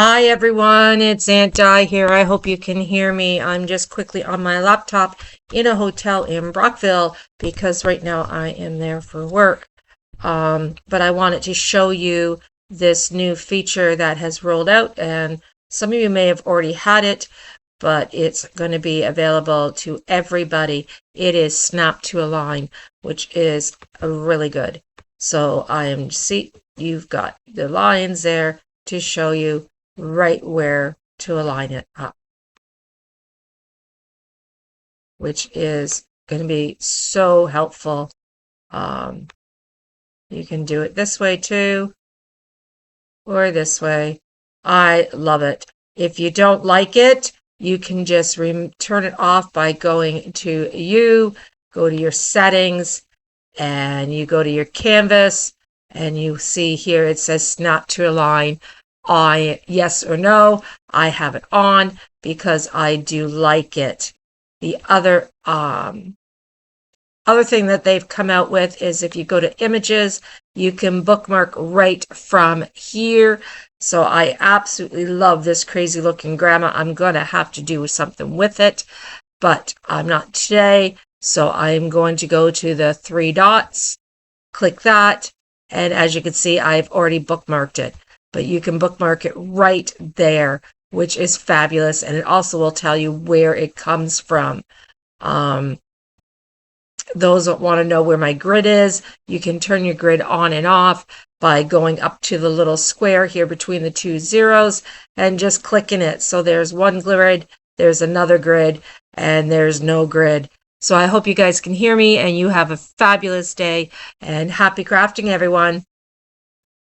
Hi everyone, it's Aunt here. I hope you can hear me. I'm just quickly on my laptop in a hotel in Brockville because right now I am there for work. But I wanted to show you this new feature that has rolled out, and some of you may have already had it, but it's going to be available to everybody. It is Snap to Align, which is really good. So you've got the lines there to show you right where to align it up, which is going to be so helpful. You can do it this way too, or this way. I love it. If you don't like it, you can just turn it off by going to go to your settings, and you go to your canvas, and you see here it says Snap to Align. Yes or no, I have it on because I do like it. The other thing that they've come out with is if you go to images, you can bookmark right from here. So I absolutely love this crazy looking grandma. I'm going to have to do something with it, but I'm not today. So I'm going to go to the three dots, click that, and as you can see, I've already bookmarked it. But you can bookmark it right there, which is fabulous, and it also will tell you where it comes from. Those that want to know where my grid is, you can turn your grid on and off by going up to the little square here between the two zeros and just clicking it. So there's one grid, there's another grid, and there's no grid. So I hope you guys can hear me and you have a fabulous day, and happy crafting, everyone.